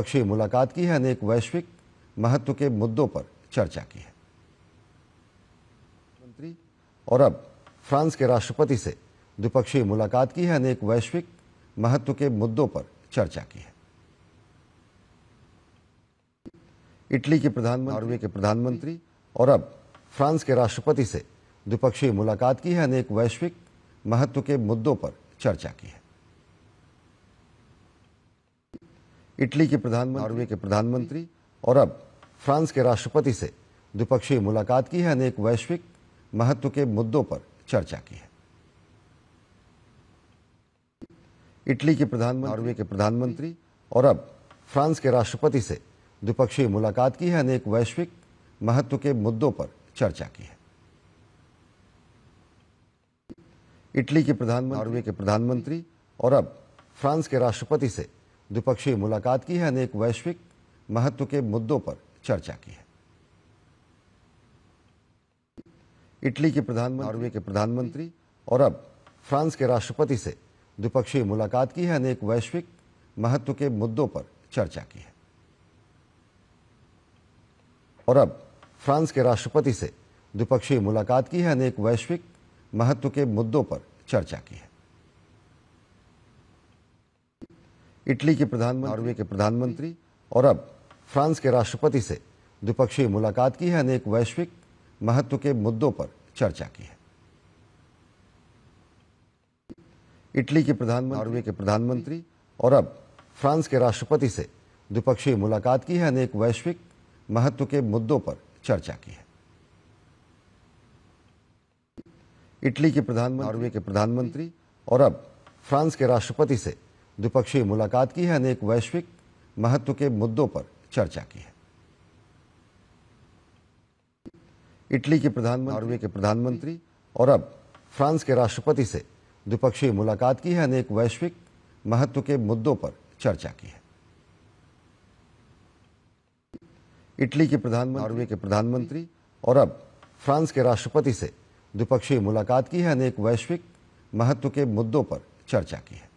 द्विपक्षीय मुलाकात की है, अनेक वैश्विक महत्व के मुद्दों पर चर्चा की है। मंत्री और अब फ्रांस के राष्ट्रपति से द्विपक्षीय मुलाकात की है, अनेक वैश्विक महत्व के मुद्दों पर चर्चा की है। इटली के प्रधानमंत्री, नॉर्वे के प्रधानमंत्री और अब फ्रांस के राष्ट्रपति से द्विपक्षीय मुलाकात की है, अनेक वैश्विक महत्व के मुद्दों पर चर्चा की है। इटली के प्रधानमंत्री, नॉर्वे के प्रधानमंत्री और अब फ्रांस के राष्ट्रपति से द्विपक्षीय मुलाकात की है, अनेक वैश्विक महत्व के मुद्दों पर चर्चा की है। इटली के प्रधानमंत्री, नॉर्वे के प्रधानमंत्री और अब फ्रांस के राष्ट्रपति से द्विपक्षीय मुलाकात की है, अनेक वैश्विक महत्व के मुद्दों पर चर्चा की है। इटली के प्रधानमंत्री, नॉर्वे के प्रधानमंत्री और अब फ्रांस के राष्ट्रपति से द्विपक्षीय मुलाकात की है, अनेक वैश्विक महत्व के मुद्दों पर चर्चा की है। इटली के प्रधानमंत्री, नॉर्वे के प्रधानमंत्री और अब फ्रांस के राष्ट्रपति से द्विपक्षीय मुलाकात की है, अनेक वैश्विक महत्व के मुद्दों पर चर्चा की है। और अब फ्रांस के राष्ट्रपति से द्विपक्षीय मुलाकात की है, अनेक वैश्विक महत्व के मुद्दों पर चर्चा की है। इटली के प्रधानमंत्री, नॉर्वे के प्रधानमंत्री और अब फ्रांस के राष्ट्रपति से द्विपक्षीय मुलाकात की है, अनेक वैश्विक महत्व के मुद्दों पर चर्चा की है। इटली के प्रधानमंत्री, नॉर्वे के प्रधानमंत्री और अब फ्रांस के राष्ट्रपति से द्विपक्षीय मुलाकात की है, अनेक वैश्विक महत्व के मुद्दों पर चर्चा की है। इटली के प्रधानमंत्री, नॉर्वे के प्रधानमंत्री और अब फ्रांस के राष्ट्रपति से द्विपक्षीय मुलाकात की है, अनेक वैश्विक महत्व के मुद्दों पर चर्चा की है। इटली के प्रधानमंत्री, नॉर्वे के प्रधानमंत्री और अब फ्रांस के राष्ट्रपति से द्विपक्षीय मुलाकात की है, अनेक वैश्विक महत्व के मुद्दों पर चर्चा की है। इटली के प्रधानमंत्री, नॉर्वे के प्रधानमंत्री और अब फ्रांस के राष्ट्रपति से द्विपक्षीय मुलाकात की है, अनेक वैश्विक महत्व के मुद्दों पर चर्चा की है।